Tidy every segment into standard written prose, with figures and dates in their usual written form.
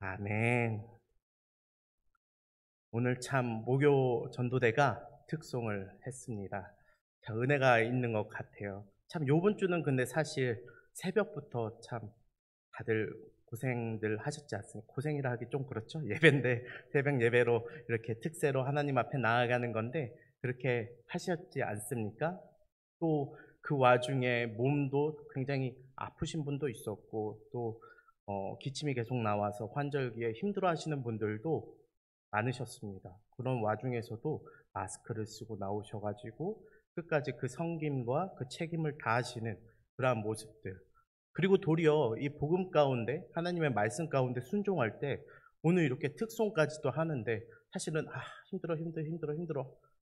아멘. 오늘 참 목요 전도대가 특송을 했습니다. 참 은혜가 있는 것 같아요. 참 요번 주는 근데 사실 새벽부터 참 다들 고생들 하셨지 않습니까? 고생이라 하기 좀 그렇죠? 예배인데 새벽 예배로 이렇게 특세로 하나님 앞에 나아가는 건데 그렇게 하셨지 않습니까? 또 그 와중에 몸도 굉장히 아프신 분도 있었고 또 기침이 계속 나와서 환절기에 힘들어하시는 분들도 많으셨습니다. 그런 와중에서도 마스크를 쓰고 나오셔가지고 끝까지 그 섬김과 그 책임을 다하시는 그러한 모습들. 그리고 도리어 이 복음 가운데 하나님의 말씀 가운데 순종할 때 오늘 이렇게 특송까지도 하는데 사실은 힘들어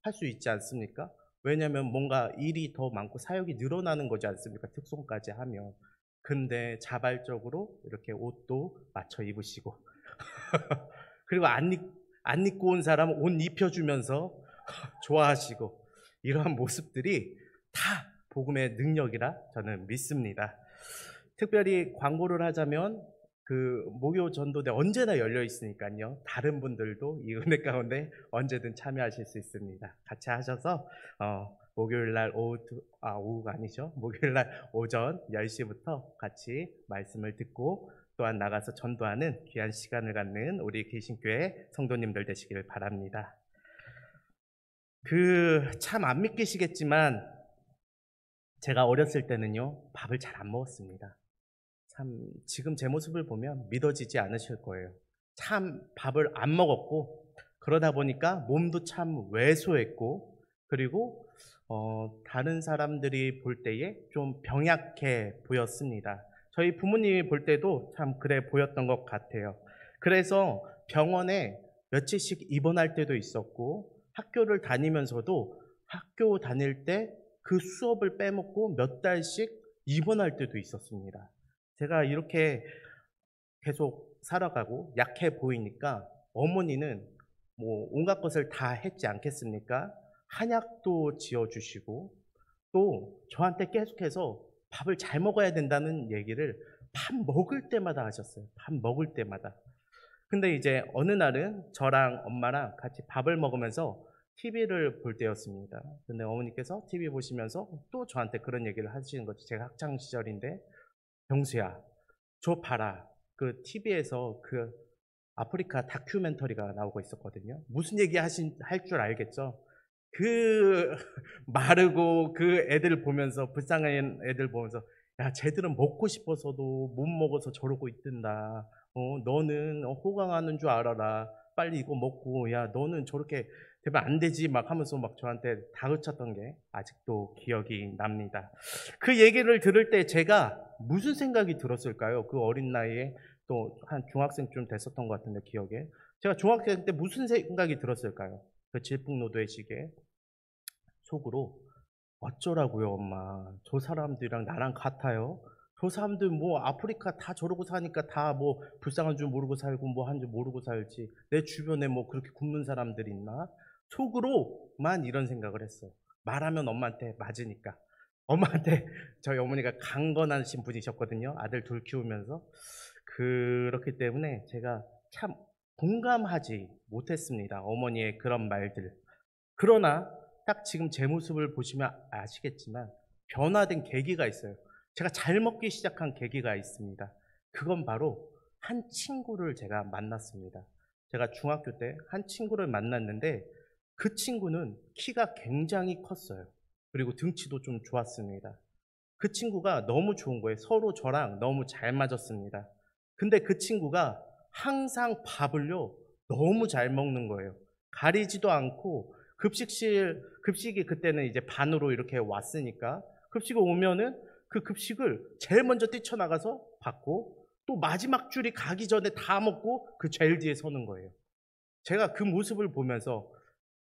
할 수 있지 않습니까? 왜냐하면 뭔가 일이 더 많고 사역이 늘어나는 거지 않습니까? 특송까지 하면. 근데 자발적으로 이렇게 옷도 맞춰 입으시고 그리고 안 입고 온 사람 옷 입혀주면서 좋아하시고 이러한 모습들이 다 복음의 능력이라 저는 믿습니다. 특별히 광고를 하자면 그 목요 전도대 언제나 열려 있으니까요. 다른 분들도 이 은혜 가운데 언제든 참여하실 수 있습니다. 같이 하셔서 목요일 날 오후가 아니죠. 목요일 날 오전 10시부터 같이 말씀을 듣고 또한 나가서 전도하는 귀한 시간을 갖는 우리 개신교회 성도님들 되시길 바랍니다. 참 안 믿기시겠지만 제가 어렸을 때는요, 밥을 잘 안 먹었습니다. 참 지금 제 모습을 보면 믿어지지 않으실 거예요. 참 밥을 안 먹었고 그러다 보니까 몸도 참 왜소했고 그리고 다른 사람들이 볼 때에 좀 병약해 보였습니다. 저희 부모님이 볼 때도 참 그래 보였던 것 같아요. 그래서 병원에 며칠씩 입원할 때도 있었고 학교를 다니면서도 학교 다닐 때 그 수업을 빼먹고 몇 달씩 입원할 때도 있었습니다. 제가 이렇게 계속 살아가고 약해 보이니까 어머니는 뭐 온갖 것을 다 했지 않겠습니까? 한약도 지어주시고 또 저한테 계속해서 밥을 잘 먹어야 된다는 얘기를 밥 먹을 때마다 하셨어요. 밥 먹을 때마다. 근데 이제 어느 날은 저랑 엄마랑 같이 밥을 먹으면서 TV를 볼 때였습니다. 근데 어머니께서 TV 보시면서 또 저한테 그런 얘기를 하시는 거죠. 제가 학창 시절인데 병수야, 저 봐라. 그 TV에서 그 아프리카 다큐멘터리가 나오고 있었거든요. 무슨 얘기 할 줄 알겠죠? 그 마르고 그 애들 보면서, 불쌍한 애들 보면서, 야, 쟤들은 먹고 싶어서도 못 먹어서 저러고 있던다. 너는 호강하는 줄 알아라. 빨리 이거 먹고, 야, 너는 저렇게 되면 안 되지. 막 하면서 막 저한테 다그쳤던 게 아직도 기억이 납니다. 그 얘기를 들을 때 제가 무슨 생각이 들었을까요? 그 어린 나이에 또 한 중학생쯤 됐었던 것 같은데 기억에. 제가 중학생 때 무슨 생각이 들었을까요? 그 질풍노도의 시기에 속으로 어쩌라고요, 엄마. 저 사람들이랑 나랑 같아요. 저 사람들 뭐 아프리카 다 저러고 사니까 다 뭐 불쌍한 줄 모르고 살고 뭐 한 줄 모르고 살지. 내 주변에 뭐 그렇게 굶는 사람들이 있나? 속으로만 이런 생각을 했어요. 말하면 엄마한테 맞으니까. 엄마한테 저희 어머니가 강건하신 분이셨거든요. 아들 둘 키우면서. 그렇기 때문에 제가 참 공감하지 못했습니다. 어머니의 그런 말들. 그러나 딱 지금 제 모습을 보시면 아시겠지만 변화된 계기가 있어요. 제가 잘 먹기 시작한 계기가 있습니다. 그건 바로 한 친구를 제가 만났습니다. 제가 중학교 때 한 친구를 만났는데 그 친구는 키가 굉장히 컸어요. 그리고 등치도 좀 좋았습니다. 그 친구가 너무 좋은 거예요. 서로 저랑 너무 잘 맞았습니다. 근데 그 친구가 항상 밥을요, 너무 잘 먹는 거예요. 가리지도 않고 급식이 그때는 이제 반으로 이렇게 왔으니까 급식이 오면은 그 급식을 제일 먼저 뛰쳐나가서 받고 또 마지막 줄이 가기 전에 다 먹고 그 제일 뒤에 서는 거예요. 제가 그 모습을 보면서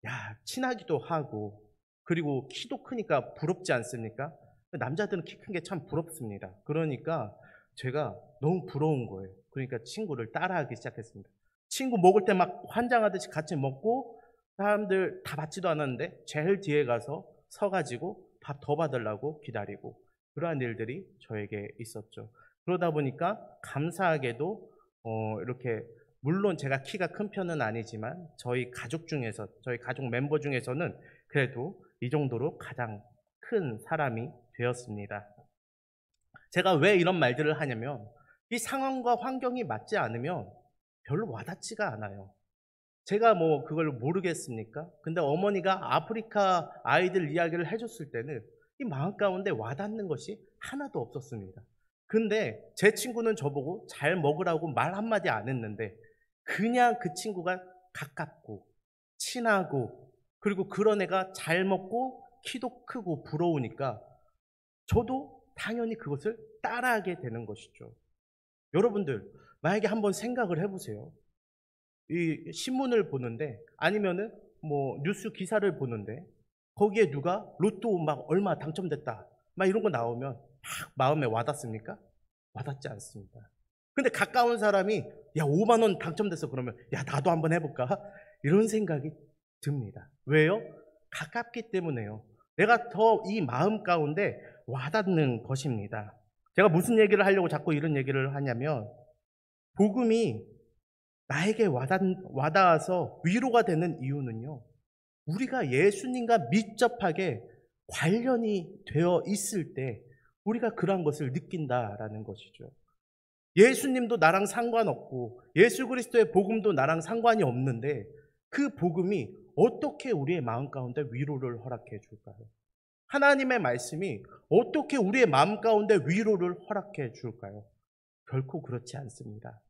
야, 친하기도 하고 그리고 키도 크니까 부럽지 않습니까? 남자들은 키 큰 게 참 부럽습니다. 그러니까 제가 너무 부러운 거예요. 그러니까 친구를 따라하기 시작했습니다. 친구 먹을 때 막 환장하듯이 같이 먹고 사람들 다 받지도 않았는데 제일 뒤에 가서 서가지고 밥 더 받으려고 기다리고 그러한 일들이 저에게 있었죠. 그러다 보니까 감사하게도 이렇게 물론 제가 키가 큰 편은 아니지만 저희 가족 중에서, 저희 가족 멤버 중에서는 그래도 이 정도로 가장 큰 사람이 되었습니다. 제가 왜 이런 말들을 하냐면 이 상황과 환경이 맞지 않으면 별로 와닿지가 않아요. 제가 뭐 그걸 모르겠습니까? 근데 어머니가 아프리카 아이들 이야기를 해줬을 때는 이 마음 가운데 와닿는 것이 하나도 없었습니다. 근데 제 친구는 저보고 잘 먹으라고 말 한마디 안 했는데 그냥 그 친구가 가깝고 친하고 그리고 그런 애가 잘 먹고 키도 크고 부러우니까 저도 당연히 그것을 따라하게 되는 것이죠. 여러분들 만약에 한번 생각을 해보세요. 이 신문을 보는데 아니면은 뭐 뉴스 기사를 보는데 거기에 누가 로또 막 얼마 당첨됐다 막 이런 거 나오면 막 마음에 와닿습니까? 와닿지 않습니다. 근데 가까운 사람이 야 5만 원 당첨됐어 그러면 야 나도 한번 해볼까? 이런 생각이 듭니다. 왜요? 가깝기 때문에요. 내가 더 이 마음 가운데 와닿는 것입니다. 제가 무슨 얘기를 하려고 자꾸 이런 얘기를 하냐면 복음이 나에게 와닿아서 위로가 되는 이유는요. 우리가 예수님과 밀접하게 관련이 되어 있을 때 우리가 그러한 것을 느낀다라는 것이죠. 예수님도 나랑 상관없고 예수 그리스도의 복음도 나랑 상관이 없는데 그 복음이 어떻게 우리의 마음 가운데 위로를 허락해 줄까요? 하나님의 말씀이 어떻게 우리의 마음 가운데 위로를 허락해 줄까요? 결코 그렇지 않습니다.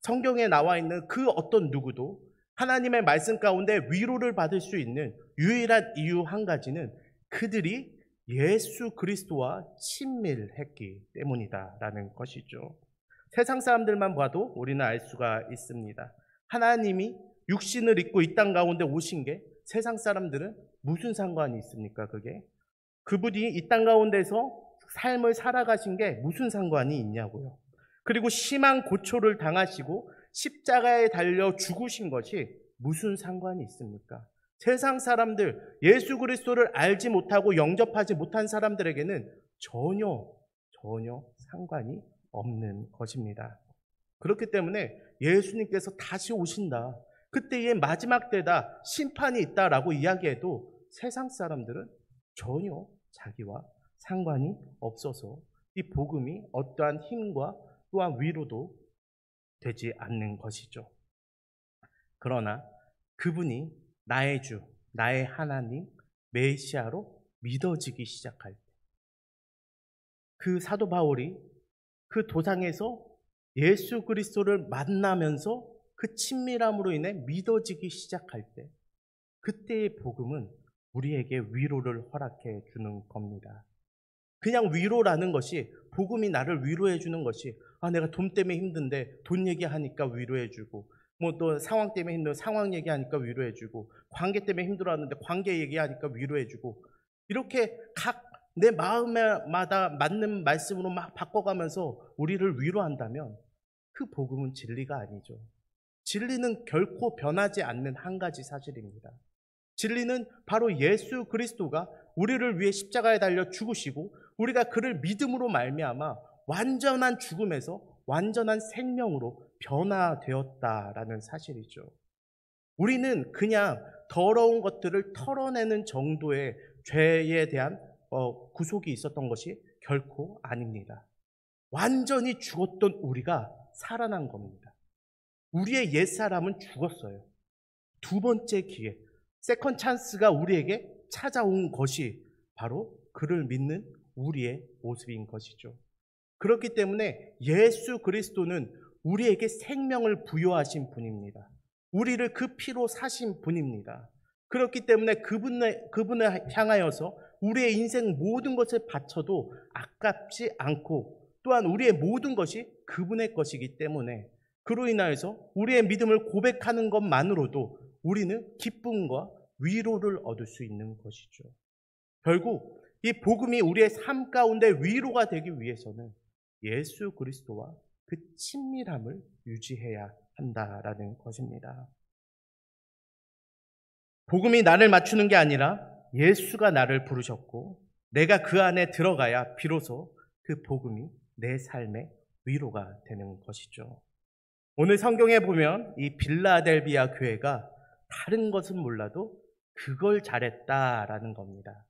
성경에 나와 있는 그 어떤 누구도 하나님의 말씀 가운데 위로를 받을 수 있는 유일한 이유 한 가지는 그들이 예수 그리스도와 친밀했기 때문이다라는 것이죠. 세상 사람들만 봐도 우리는 알 수가 있습니다. 하나님이 육신을 입고 이 땅 가운데 오신 게 세상 사람들은 무슨 상관이 있습니까? 그분이 이 땅 가운데서 삶을 살아가신 게 무슨 상관이 있냐고요. 그리고 심한 고초를 당하시고 십자가에 달려 죽으신 것이 무슨 상관이 있습니까? 세상 사람들, 예수 그리스도를 알지 못하고 영접하지 못한 사람들에게는 전혀 상관이 없는 것입니다. 그렇기 때문에 예수님께서 다시 오신다. 그때의 마지막 때다. 심판이 있다라고 이야기해도 세상 사람들은 전혀 자기와 상관이 없어서 이 복음이 어떠한 힘과 또한 위로도 되지 않는 것이죠. 그러나 그분이 나의 주, 나의 하나님, 메시아로 믿어지기 시작할 때 그 사도 바울이 그 도상에서 예수 그리스도를 만나면서 그 친밀함으로 인해 믿어지기 시작할 때 그때의 복음은 우리에게 위로를 허락해 주는 겁니다. 그냥 위로라는 것이 복음이 나를 위로해 주는 것이 내가 돈 때문에 힘든데 돈 얘기하니까 위로해 주고 뭐 또 상황 때문에 힘든 상황 얘기하니까 위로해 주고 관계 때문에 힘들어하는데 관계 얘기하니까 위로해 주고 이렇게 각 내 마음마다 맞는 말씀으로 막 바꿔가면서 우리를 위로한다면 그 복음은 진리가 아니죠. 진리는 결코 변하지 않는 한 가지 사실입니다. 진리는 바로 예수 그리스도가 우리를 위해 십자가에 달려 죽으시고 우리가 그를 믿음으로 말미암아 완전한 죽음에서 완전한 생명으로 변화되었다라는 사실이죠. 우리는 그냥 더러운 것들을 털어내는 정도의 죄에 대한 구속이 있었던 것이 결코 아닙니다. 완전히 죽었던 우리가 살아난 겁니다. 우리의 옛사람은 죽었어요. 두 번째 기회, 세컨 찬스가 우리에게 찾아온 것이 바로 그를 믿는 우리의 모습인 것이죠. 그렇기 때문에 예수 그리스도는 우리에게 생명을 부여하신 분입니다. 우리를 그 피로 사신 분입니다. 그렇기 때문에 그분을 향하여서 우리의 인생 모든 것을 바쳐도 아깝지 않고 또한 우리의 모든 것이 그분의 것이기 때문에 그로 인하여서 우리의 믿음을 고백하는 것만으로도 우리는 기쁨과 위로를 얻을 수 있는 것이죠. 결국 이 복음이 우리의 삶 가운데 위로가 되기 위해서는 예수 그리스도와 그 친밀함을 유지해야 한다라는 것입니다. 복음이 나를 맞추는 게 아니라 예수가 나를 부르셨고 내가 그 안에 들어가야 비로소 그 복음이 내 삶의 위로가 되는 것이죠. 오늘 성경에 보면 이 빌라델비아 교회가 다른 것은 몰라도 그걸 잘했다라는 겁니다.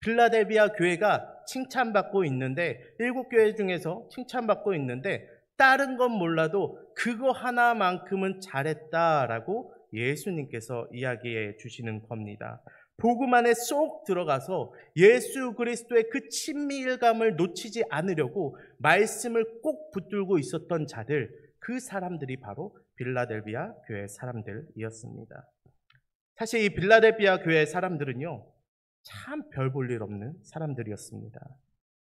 빌라델비아 교회가 칭찬받고 있는데, 7교회 중에서 칭찬받고 있는데 다른 건 몰라도 그거 하나만큼은 잘했다라고 예수님께서 이야기해 주시는 겁니다. 복음 안에 쏙 들어가서 예수 그리스도의 그 친밀감을 놓치지 않으려고 말씀을 꼭 붙들고 있었던 자들, 그 사람들이 바로 빌라델비아 교회 사람들이었습니다. 사실 이 빌라델비아 교회 사람들은요, 참 별 볼 일 없는 사람들이었습니다.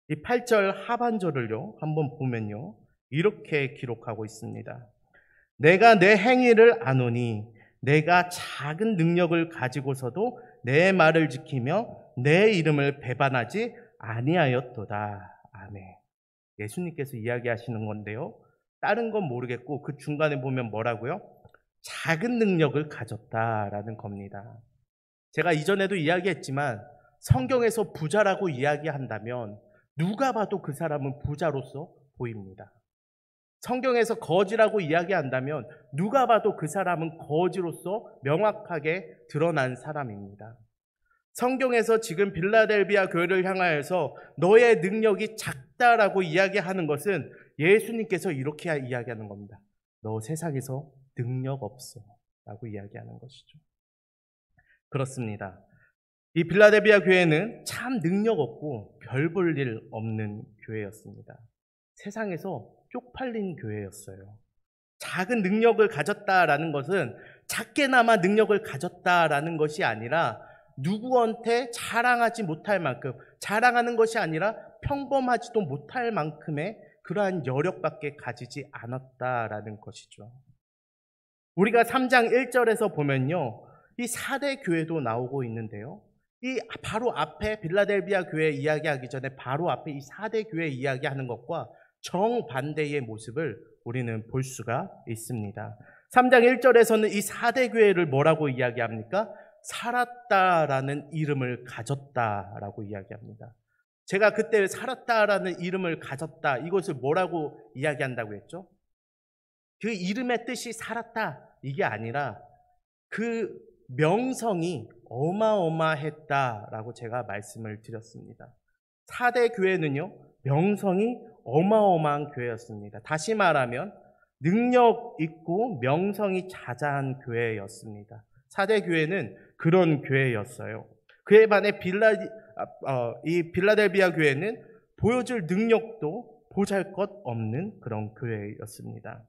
이 8절 하반절을요 한번 보면요, 이렇게 기록하고 있습니다. 내가 내 행위를 아노니 내가 작은 능력을 가지고서도 내 말을 지키며 내 이름을 배반하지 아니하였도다. 아멘. 예수님께서 이야기하시는 건데요, 다른 건 모르겠고 그 중간에 보면 뭐라고요? 작은 능력을 가졌다라는 겁니다. 제가 이전에도 이야기했지만 성경에서 부자라고 이야기한다면 누가 봐도 그 사람은 부자로서 보입니다. 성경에서 거지라고 이야기한다면 누가 봐도 그 사람은 거지로서 명확하게 드러난 사람입니다. 성경에서 지금 빌라델비아 교회를 향하여서 너의 능력이 작다라고 이야기하는 것은 예수님께서 이렇게 이야기하는 겁니다. 너 세상에서 능력 없어 라고 이야기하는 것이죠. 그렇습니다. 이 빌라델비아 교회는 참 능력 없고 별 볼 일 없는 교회였습니다. 세상에서 쪽팔린 교회였어요. 작은 능력을 가졌다라는 것은 작게나마 능력을 가졌다라는 것이 아니라 누구한테 자랑하지 못할 만큼, 자랑하는 것이 아니라 평범하지도 못할 만큼의 그러한 여력밖에 가지지 않았다라는 것이죠. 우리가 3장 1절에서 보면요, 이 4대 교회도 나오고 있는데요, 이 바로 앞에 빌라델비아 교회 이야기하기 전에 바로 앞에 이 4대 교회 이야기하는 것과 정반대의 모습을 우리는 볼 수가 있습니다. 3장 1절에서는 이 4대 교회를 뭐라고 이야기합니까? 살았다라는 이름을 가졌다라고 이야기합니다. 제가 그때 살았다라는 이름을 가졌다, 이것을 뭐라고 이야기한다고 했죠? 그 이름의 뜻이 살았다, 이게 아니라 그 명성이 어마어마했다라고 제가 말씀을 드렸습니다. 4대 교회는요, 명성이 어마어마한 교회였습니다. 다시 말하면 능력 있고 명성이 자자한 교회였습니다. 4대 교회는 그런 교회였어요. 그에 반해 이 빌라델비아 교회는 보여줄 능력도 보잘것없는 그런 교회였습니다.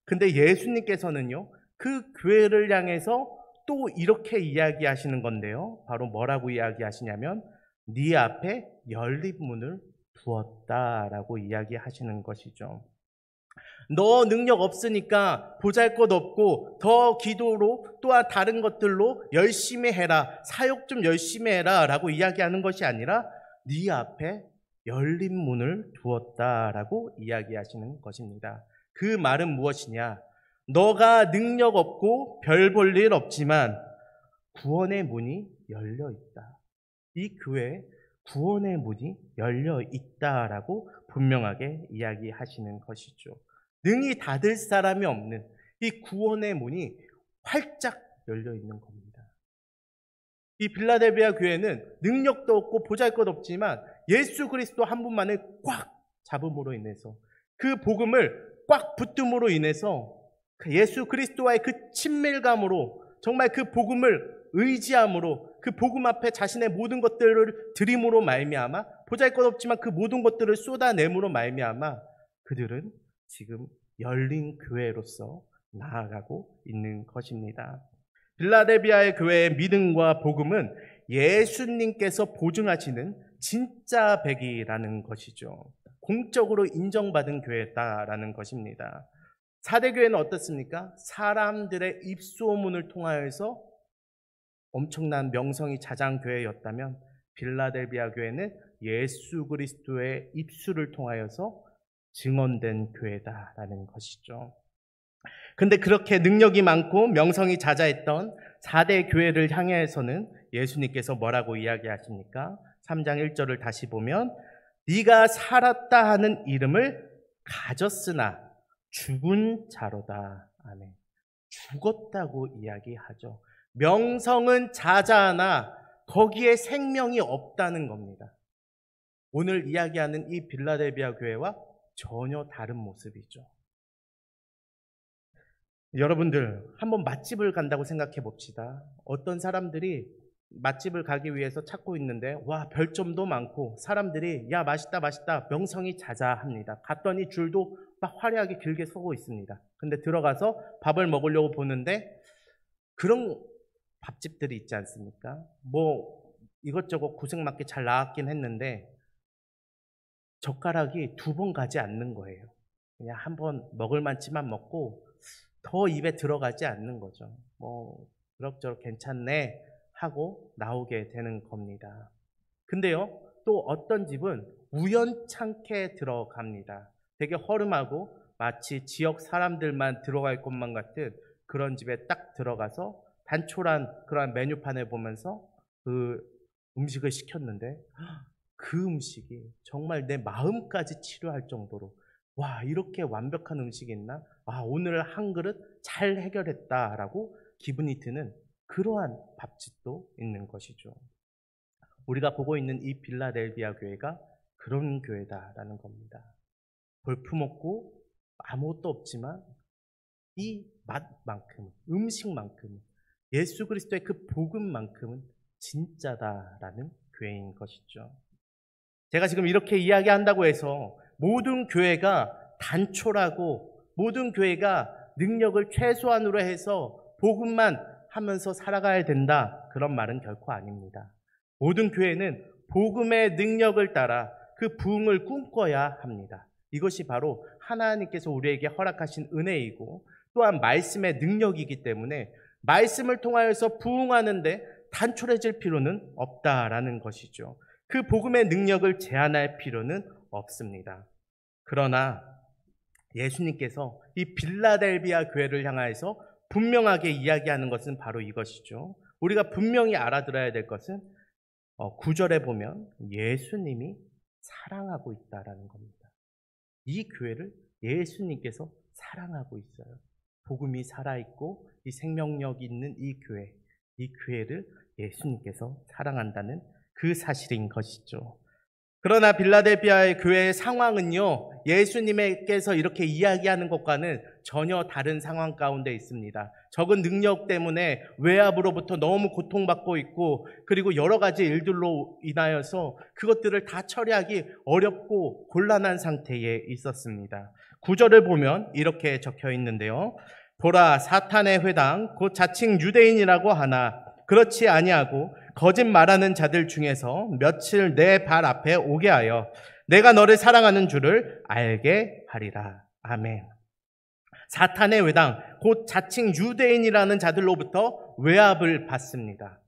근데 예수님께서는요, 그 교회를 향해서 또 이렇게 이야기하시는 건데요, 바로 뭐라고 이야기하시냐면 네 앞에 열린 문을 두었다라고 이야기하시는 것이죠. 너 능력 없으니까 보잘것없고 더 기도로 또한 다른 것들로 열심히 해라, 사역 좀 열심히 해라 라고 이야기하는 것이 아니라 네 앞에 열린 문을 두었다라고 이야기하시는 것입니다. 그 말은 무엇이냐? 너가 능력 없고 별 볼 일 없지만 구원의 문이 열려 있다. 이 교회에 구원의 문이 열려 있다라고 분명하게 이야기하시는 것이죠. 능히 닫을 사람이 없는 이 구원의 문이 활짝 열려 있는 겁니다. 이 빌라델비아 교회는 능력도 없고 보잘것없지만 예수 그리스도 한 분만을 꽉 잡음으로 인해서, 그 복음을 꽉 붙듦으로 인해서 예수 그리스도와의 그 친밀감으로, 정말 그 복음을 의지함으로, 그 복음 앞에 자신의 모든 것들을 드림으로 말미암아, 보잘것없지만 그 모든 것들을 쏟아냄으로 말미암아 그들은 지금 열린 교회로서 나아가고 있는 것입니다. 빌라델비아의 교회의 믿음과 복음은 예수님께서 보증하시는 진짜 백이라는 것이죠. 공적으로 인정받은 교회다라는 것입니다. 4대 교회는 어떻습니까? 사람들의 입소문을 통하여서 엄청난 명성이 자자한 교회였다면 빌라델비아 교회는 예수 그리스도의 입술을 통하여서 증언된 교회다라는 것이죠. 근데 그렇게 능력이 많고 명성이 자자했던 4대 교회를 향해서는 예수님께서 뭐라고 이야기하십니까? 3장 1절을 다시 보면 네가 살았다 하는 이름을 가졌으나 죽은 자로다. 아멘. 죽었다고 이야기하죠. 명성은 자자하나 거기에 생명이 없다는 겁니다. 오늘 이야기하는 이 빌라델비아 교회와 전혀 다른 모습이죠. 여러분들, 한번 맛집을 간다고 생각해 봅시다. 어떤 사람들이 맛집을 가기 위해서 찾고 있는데 와, 별점도 많고 사람들이 야, 맛있다 맛있다, 명성이 자자합니다. 갔더니 줄도 막 화려하게 길게 서고 있습니다. 근데 들어가서 밥을 먹으려고 보는데 그런 밥집들이 있지 않습니까? 뭐 이것저것 고생맞게 잘 나왔긴 했는데 젓가락이 2번 가지 않는 거예요. 그냥 한번 먹을 만치만 먹고 더 입에 들어가지 않는 거죠. 뭐 그럭저럭 괜찮네 하고 나오게 되는 겁니다. 근데요, 또 어떤 집은 우연찮게 들어갑니다. 되게 허름하고 마치 지역 사람들만 들어갈 것만 같은 그런 집에 딱 들어가서 단촐한 그런 메뉴판을 보면서 그 음식을 시켰는데 그 음식이 정말 내 마음까지 치료할 정도로 와, 이렇게 완벽한 음식이 있나? 아, 오늘 한 그릇 잘 해결했다라고 기분이 드는 그러한 밥집도 있는 것이죠. 우리가 보고 있는 이 빌라델비아 교회가 그런 교회다라는 겁니다. 볼품없고 아무것도 없지만 이 맛만큼, 음식만큼, 예수 그리스도의 그 복음만큼은 진짜다라는 교회인 것이죠. 제가 지금 이렇게 이야기한다고 해서 모든 교회가 단촐하고 모든 교회가 능력을 최소한으로 해서 복음만 하면서 살아가야 된다, 그런 말은 결코 아닙니다. 모든 교회는 복음의 능력을 따라 그 부흥을 꿈꿔야 합니다. 이것이 바로 하나님께서 우리에게 허락하신 은혜이고 또한 말씀의 능력이기 때문에 말씀을 통하여서 부흥하는데 단촐해질 필요는 없다라는 것이죠. 그 복음의 능력을 제한할 필요는 없습니다. 그러나 예수님께서 이 빌라델비아 교회를 향하여서 분명하게 이야기하는 것은 바로 이것이죠. 우리가 분명히 알아들어야 될 것은 9절에 보면 예수님이 사랑하고 있다라는 겁니다. 이 교회를 예수님께서 사랑하고 있어요. 복음이 살아있고 이 생명력이 있는 이 교회를 예수님께서 사랑한다는 그 사실인 것이죠. 그러나 빌라델비아의 교회의 상황은요, 예수님께서 이렇게 이야기하는 것과는 전혀 다른 상황 가운데 있습니다. 적은 능력 때문에 외압으로부터 너무 고통받고 있고, 그리고 여러 가지 일들로 인하여서 그것들을 다 처리하기 어렵고 곤란한 상태에 있었습니다. 9절을 보면 이렇게 적혀 있는데요. 보라, 사탄의 회당 곧 자칭 유대인이라고 하나 그렇지 아니하고 거짓 말하는 자들 중에서 며칠 내 발 앞에 오게 하여 내가 너를 사랑하는 줄을 알게 하리라. 아멘. 사탄의 회당 곧 자칭 유대인이라는 자들로부터 외압을 받습니다.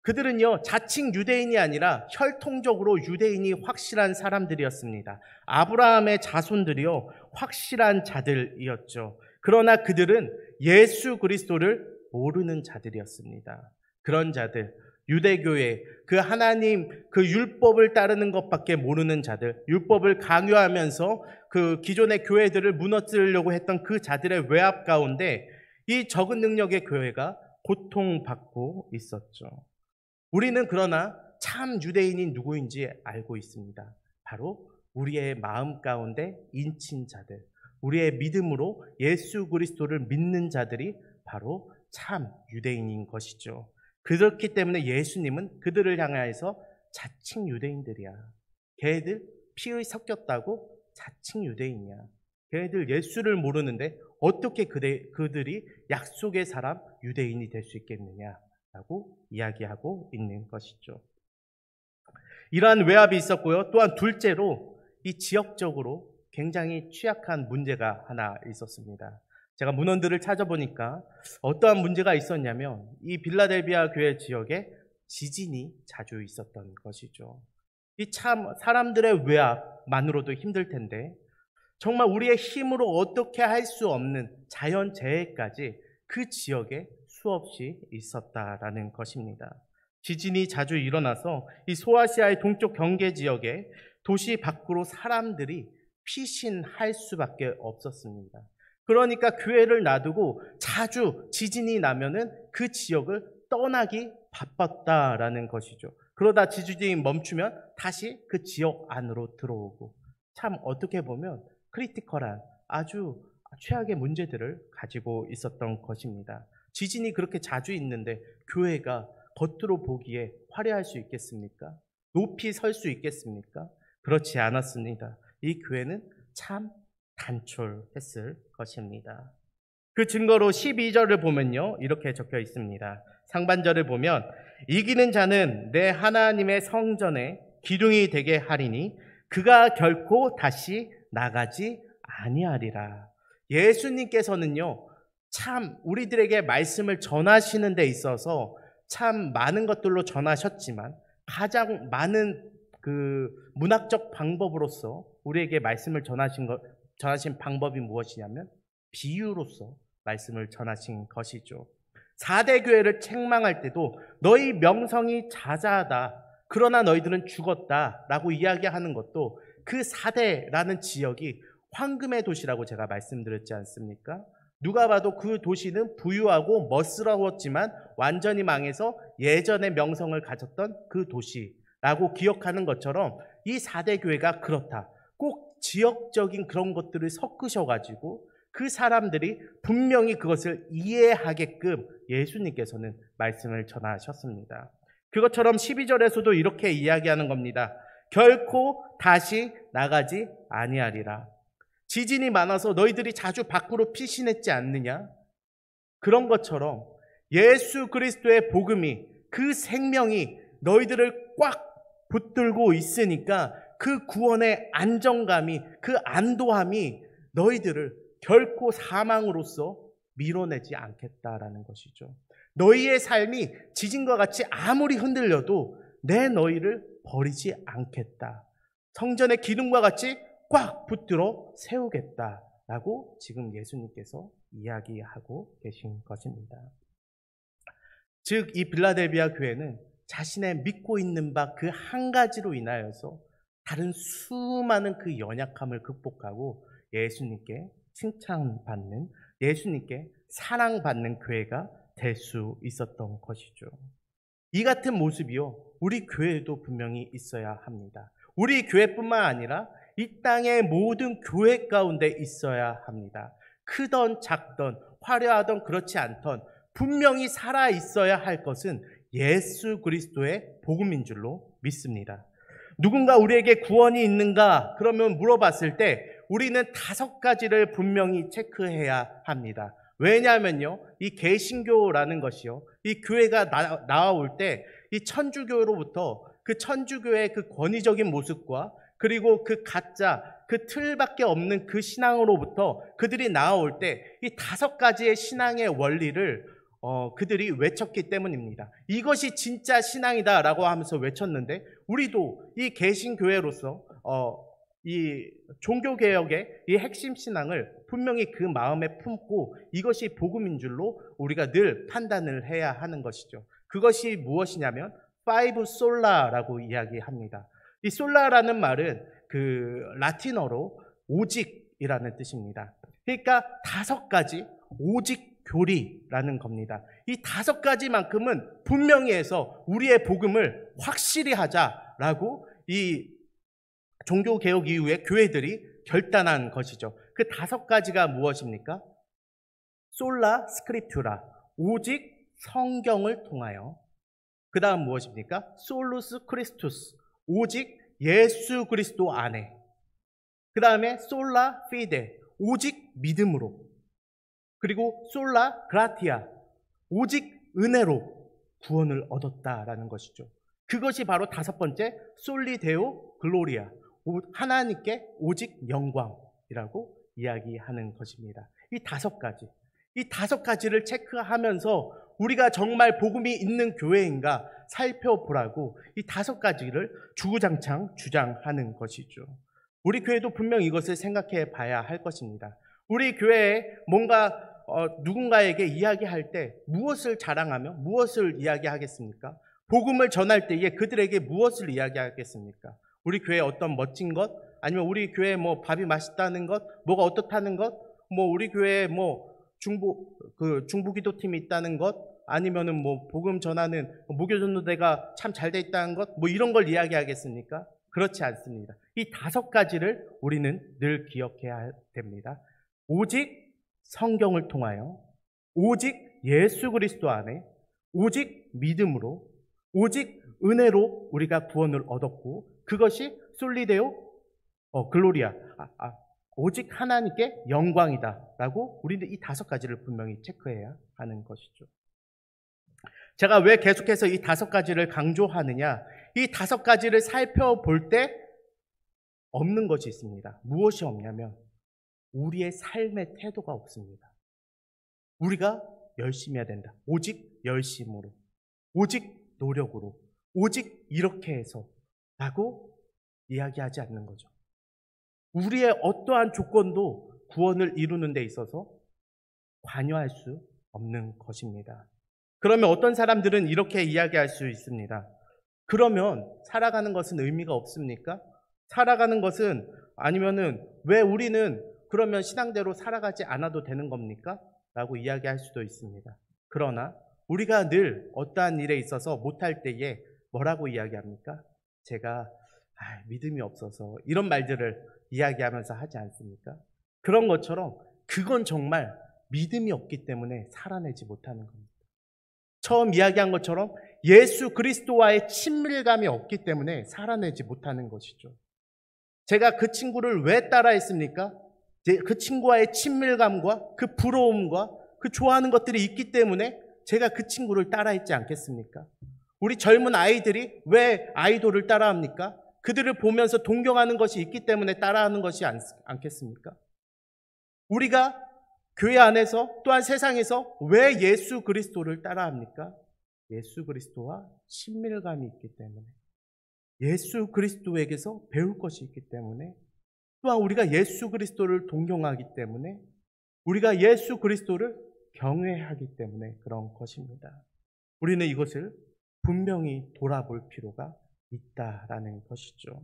그들은요, 자칭 유대인이 아니라 혈통적으로 유대인이 확실한 사람들이었습니다. 아브라함의 자손들이요, 확실한 자들이었죠. 그러나 그들은 예수 그리스도를 모르는 자들이었습니다. 그런 자들, 유대교회, 그 하나님 그 율법을 따르는 것밖에 모르는 자들, 율법을 강요하면서 그 기존의 교회들을 무너뜨리려고 했던 그 자들의 외압 가운데 이 적은 능력의 교회가 고통받고 있었죠. 우리는 그러나 참 유대인이 누구인지 알고 있습니다. 바로 우리의 마음 가운데 인친 자들, 우리의 믿음으로 예수 그리스도를 믿는 자들이 바로 참 유대인인 것이죠. 그렇기 때문에 예수님은 그들을 향하여서 자칭 유대인들이야. 걔들 피의 섞였다고 자칭 유대인이야. 걔들 예수를 모르는데 어떻게 그들이 약속의 사람 유대인이 될 수 있겠느냐라고 이야기하고 있는 것이죠. 이러한 외압이 있었고요. 또한 둘째로 이 지역적으로 굉장히 취약한 문제가 하나 있었습니다. 제가 문헌들을 찾아보니까 어떠한 문제가 있었냐면 이 빌라델비아 교회 지역에 지진이 자주 있었던 것이죠. 이 참 사람들의 외압만으로도 힘들 텐데 정말 우리의 힘으로 어떻게 할 수 없는 자연재해까지 그 지역에 수없이 있었다라는 것입니다. 지진이 자주 일어나서 이 소아시아의 동쪽 경계 지역에 도시 밖으로 사람들이 피신할 수밖에 없었습니다. 그러니까 교회를 놔두고 자주 지진이 나면은 그 지역을 떠나기 바빴다라는 것이죠. 그러다 지진이 멈추면 다시 그 지역 안으로 들어오고, 참 어떻게 보면 크리티컬한 아주 최악의 문제들을 가지고 있었던 것입니다. 지진이 그렇게 자주 있는데 교회가 겉으로 보기에 화려할 수 있겠습니까? 높이 설 수 있겠습니까? 그렇지 않았습니다. 이 교회는 참 단촐했을 것입니다. 그 증거로 12절을 보면요, 이렇게 적혀 있습니다. 상반절을 보면 이기는 자는 내 하나님의 성전에 기둥이 되게 하리니 그가 결코 다시 나가지 아니하리라. 예수님께서는요, 참 우리들에게 말씀을 전하시는 데 있어서 참 많은 것들로 전하셨지만 가장 많은 그 문학적 방법으로서 우리에게 말씀을 전하신 방법이 무엇이냐면 비유로서 말씀을 전하신 것이죠. 4대 교회를 책망할 때도 너희 명성이 자자하다, 그러나 너희들은 죽었다 라고 이야기하는 것도 그 4대라는 지역이 황금의 도시라고 제가 말씀드렸지 않습니까? 누가 봐도 그 도시는 부유하고 멋스러웠지만 완전히 망해서 예전의 명성을 가졌던 그 도시라고 기억하는 것처럼 이 4대 교회가 그렇다. 꼭 지역적인 그런 것들을 섞으셔가지고 그 사람들이 분명히 그것을 이해하게끔 예수님께서는 말씀을 전하셨습니다. 그것처럼 12절에서도 이렇게 이야기하는 겁니다. 결코 다시 나가지 아니하리라. 지진이 많아서 너희들이 자주 밖으로 피신했지 않느냐? 그런 것처럼 예수 그리스도의 복음이, 그 생명이 너희들을 꽉 붙들고 있으니까 그 구원의 안정감이, 그 안도함이 너희들을 결코 사망으로서 밀어내지 않겠다라는 것이죠. 너희의 삶이 지진과 같이 아무리 흔들려도 내 너희를 버리지 않겠다. 성전의 기둥과 같이 꽉 붙들어 세우겠다라고 지금 예수님께서 이야기하고 계신 것입니다. 즉, 이 빌라델비아 교회는 자신의 믿고 있는 바 그 한 가지로 인하여서 다른 수많은 그 연약함을 극복하고 예수님께 칭찬받는, 예수님께 사랑받는 교회가 될 수 있었던 것이죠. 이 같은 모습이요, 우리 교회에도 분명히 있어야 합니다. 우리 교회뿐만 아니라 이 땅의 모든 교회 가운데 있어야 합니다. 크던 작던 화려하던 그렇지 않던 분명히 살아 있어야 할 것은 예수 그리스도의 복음인 줄로 믿습니다. 누군가 우리에게 구원이 있는가? 그러면 물어봤을 때 우리는 5가지를 분명히 체크해야 합니다. 왜냐하면요, 이 개신교라는 것이요, 이 교회가 나올 때 이 천주교로부터 그 천주교의 그 권위적인 모습과 그리고 그 가짜, 그 틀밖에 없는 그 신앙으로부터 그들이 나올 때 이 5가지의 신앙의 원리를 그들이 외쳤기 때문입니다. 이것이 진짜 신앙이다라고 하면서 외쳤는데, 우리도 이 개신교회로서 이 종교개혁의 이 핵심 신앙을 분명히 그 마음에 품고 이것이 복음인 줄로 우리가 늘 판단을 해야 하는 것이죠. 그것이 무엇이냐면 파이브 솔라라고 이야기합니다. 이 솔라라는 말은 그 라틴어로 오직이라는 뜻입니다. 그러니까 5가지 오직 교리라는 겁니다. 이 5가지만큼은 분명히 해서 우리의 복음을 확실히 하자라고 이 종교개혁 이후에 교회들이 결단한 것이죠. 그 5가지가 무엇입니까? 솔라 스크립투라, 오직 성경을 통하여. 그 다음 무엇입니까? 솔루스 크리스투스, 오직 예수 그리스도 안에. 그 다음에 솔라 피데, 오직 믿음으로. 그리고 솔라 그라티아, 오직 은혜로 구원을 얻었다라는 것이죠. 그것이 바로 5번째 솔리 데오 글로리아, 하나님께 오직 영광이라고 이야기하는 것입니다. 이 5가지, 이 5가지를 체크하면서 우리가 정말 복음이 있는 교회인가 살펴보라고 이 5가지를 주구장창 주장하는 것이죠. 우리 교회도 분명 이것을 생각해 봐야 할 것입니다. 우리 교회에 뭔가 누군가에게 이야기할 때 무엇을 자랑하며 무엇을 이야기하겠습니까? 복음을 전할 때에 그들에게 무엇을 이야기하겠습니까? 우리 교회에 어떤 멋진 것, 아니면 우리 교회 뭐 밥이 맛있다는 것, 뭐가 어떻다는 것, 뭐 우리 교회에 뭐 중부기도팀이 있다는 것, 아니면은 뭐 복음 전하는 무교전도대가 참 잘 돼 있다는 것, 뭐 이런 걸 이야기하겠습니까? 그렇지 않습니다. 이 5가지를 우리는 늘 기억해야 됩니다. 오직 성경을 통하여, 오직 예수 그리스도 안에, 오직 믿음으로, 오직 은혜로 우리가 구원을 얻었고, 그것이 솔리데오 글로리아, 오직 하나님께 영광이다라고 우리는 이 5가지를 분명히 체크해야 하는 것이죠. 제가 왜 계속해서 이 5가지를 강조하느냐, 이 5가지를 살펴볼 때 없는 것이 있습니다. 무엇이 없냐면 우리의 삶의 태도가 없습니다. 우리가 열심히 해야 된다. 오직 열심으로, 오직 노력으로, 오직 이렇게 해서 라고 이야기하지 않는 거죠. 우리의 어떠한 조건도 구원을 이루는 데 있어서 관여할 수 없는 것입니다. 그러면 어떤 사람들은 이렇게 이야기할 수 있습니다. 그러면 살아가는 것은 의미가 없습니까? 살아가는 것은, 아니면은 왜 우리는 그러면 신앙대로 살아가지 않아도 되는 겁니까? 라고 이야기할 수도 있습니다. 그러나 우리가 늘 어떠한 일에 있어서 못할 때에 뭐라고 이야기합니까? 제가 믿음이 없어서, 이런 말들을 이야기하면서 하지 않습니까? 그런 것처럼 그건 정말 믿음이 없기 때문에 살아내지 못하는 겁니다. 처음 이야기한 것처럼 예수 그리스도와의 친밀감이 없기 때문에 살아내지 못하는 것이죠. 제가 그 친구를 왜 따라했습니까? 그 친구와의 친밀감과 그 부러움과 그 좋아하는 것들이 있기 때문에 제가 그 친구를 따라했지 않겠습니까? 우리 젊은 아이들이 왜 아이돌을 따라합니까? 그들을 보면서 동경하는 것이 있기 때문에 따라하는 것이 않겠습니까? 우리가 교회 안에서 또한 세상에서 왜 예수 그리스도를 따라합니까? 예수 그리스도와 친밀감이 있기 때문에, 예수 그리스도에게서 배울 것이 있기 때문에, 또한 우리가 예수 그리스도를 동경하기 때문에, 우리가 예수 그리스도를 경외하기 때문에 그런 것입니다. 우리는 이것을 분명히 돌아볼 필요가 있다라는 것이죠.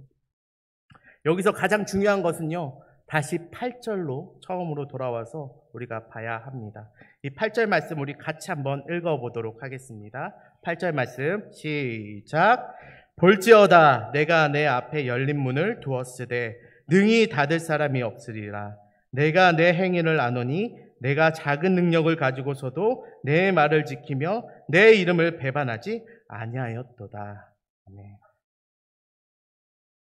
여기서 가장 중요한 것은요, 다시 8절로 처음으로 돌아와서 우리가 봐야 합니다. 이 8절 말씀 우리 같이 한번 읽어보도록 하겠습니다. 8절 말씀 시작. 볼지어다 내가 내 앞에 열린 문을 두었으되 능히 닫을 사람이 없으리라. 내가 내 행위를 아노니 내가 작은 능력을 가지고서도 내 말을 지키며 내 이름을 배반하지 아니하였도다. 아멘.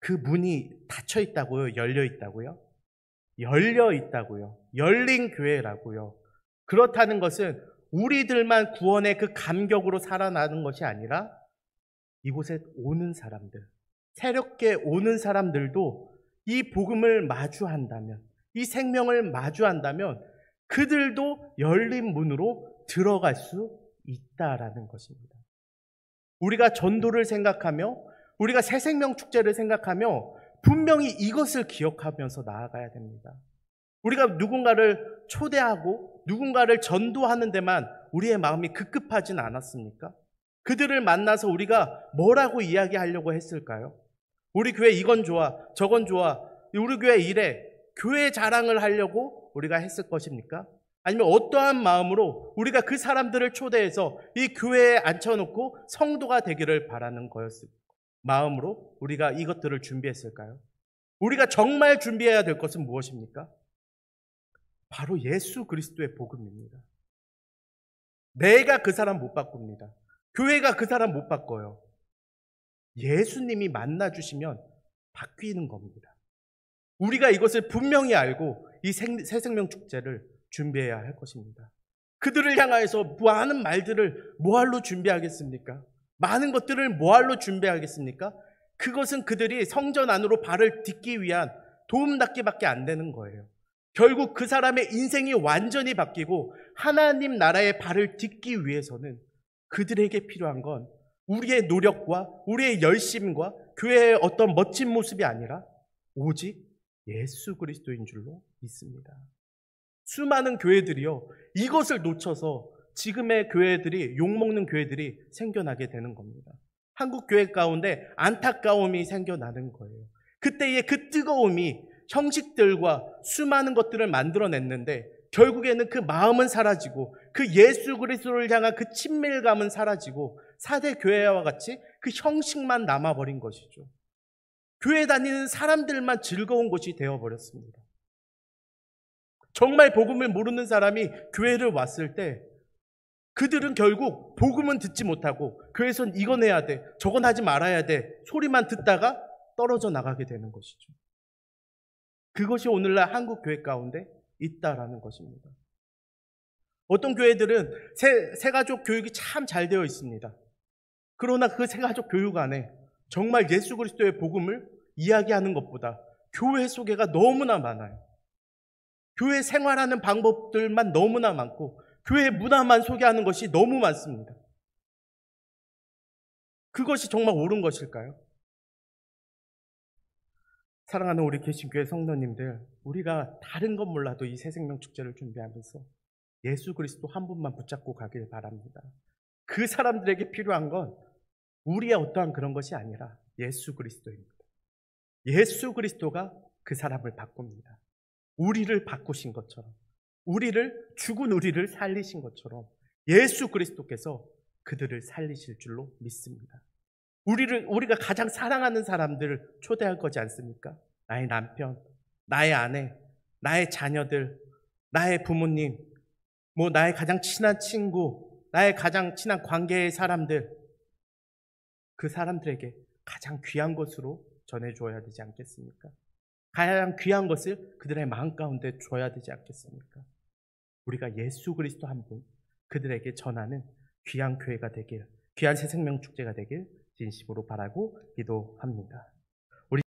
그 문이 닫혀 있다고요? 열려 있다고요? 열려 있다고요. 열린 교회라고요. 그렇다는 것은 우리들만 구원의 그 감격으로 살아나는 것이 아니라 이곳에 오는 사람들, 새롭게 오는 사람들도 이 복음을 마주한다면, 이 생명을 마주한다면 그들도 열린 문으로 들어갈 수 있다라는 것입니다. 우리가 전도를 생각하며, 우리가 새생명 축제를 생각하며 분명히 이것을 기억하면서 나아가야 됩니다. 우리가 누군가를 초대하고 누군가를 전도하는 데만 우리의 마음이 급급하진 않았습니까? 그들을 만나서 우리가 뭐라고 이야기하려고 했을까요? 우리 교회 이건 좋아, 저건 좋아, 우리 교회 이래, 교회 자랑을 하려고 우리가 했을 것입니까? 아니면 어떠한 마음으로 우리가 그 사람들을 초대해서 이 교회에 앉혀놓고 성도가 되기를 바라는 거였을까? 마음으로 우리가 이것들을 준비했을까요? 우리가 정말 준비해야 될 것은 무엇입니까? 바로 예수 그리스도의 복음입니다. 내가 그 사람 못 바꿉니다. 교회가 그 사람 못 바꿔요. 예수님이 만나주시면 바뀌는 겁니다. 우리가 이것을 분명히 알고 이 새생명 축제를 준비해야 할 것입니다. 그들을 향하여서 많은 말들을 뭐할로 준비하겠습니까? 많은 것들을 뭐할로 준비하겠습니까? 그것은 그들이 성전 안으로 발을 딛기 위한 도움닫기밖에 안 되는 거예요. 결국 그 사람의 인생이 완전히 바뀌고 하나님 나라의 발을 딛기 위해서는 그들에게 필요한 건 우리의 노력과 우리의 열심과 교회의 어떤 멋진 모습이 아니라 오직 예수 그리스도인 줄로 믿습니다. 수많은 교회들이요, 이것을 놓쳐서 지금의 교회들이, 욕먹는 교회들이 생겨나게 되는 겁니다. 한국 교회 가운데 안타까움이 생겨나는 거예요. 그때의 그 뜨거움이 형식들과 수많은 것들을 만들어냈는데 결국에는 그 마음은 사라지고 그 예수 그리스도를 향한 그 친밀감은 사라지고 사대 교회와 같이 그 형식만 남아버린 것이죠. 교회 다니는 사람들만 즐거운 것이 되어버렸습니다. 정말 복음을 모르는 사람이 교회를 왔을 때 그들은 결국 복음은 듣지 못하고 교회에선 이건 해야 돼, 저건 하지 말아야 돼 소리만 듣다가 떨어져 나가게 되는 것이죠. 그것이 오늘날 한국 교회 가운데 있다라는 것입니다. 어떤 교회들은 새가족 교육이 참 잘 되어 있습니다. 그러나 그 새가족 교육 안에 정말 예수 그리스도의 복음을 이야기하는 것보다 교회 소개가 너무나 많아요. 교회 생활하는 방법들만 너무나 많고 교회 문화만 소개하는 것이 너무 많습니다. 그것이 정말 옳은 것일까요? 사랑하는 우리 개신교회 성도님들, 우리가 다른 건 몰라도 이 새생명 축제를 준비하면서 예수 그리스도 한 분만 붙잡고 가길 바랍니다. 그 사람들에게 필요한 건 우리의 어떠한 그런 것이 아니라 예수 그리스도입니다. 예수 그리스도가 그 사람을 바꿉니다. 우리를 바꾸신 것처럼, 죽은 우리를 살리신 것처럼 예수 그리스도께서 그들을 살리실 줄로 믿습니다. 우리가 가장 사랑하는 사람들을 초대할 거지 않습니까? 나의 남편, 나의 아내, 나의 자녀들, 나의 부모님, 나의 가장 친한 친구, 나의 가장 친한 관계의 사람들, 그 사람들에게 가장 귀한 것으로 전해줘야 되지 않겠습니까? 가장 귀한 것을 그들의 마음 가운데 줘야 되지 않겠습니까? 우리가 예수 그리스도 한 분, 그들에게 전하는 귀한 교회가 되길, 귀한 새생명 축제가 되길 진심으로 바라고 기도합니다.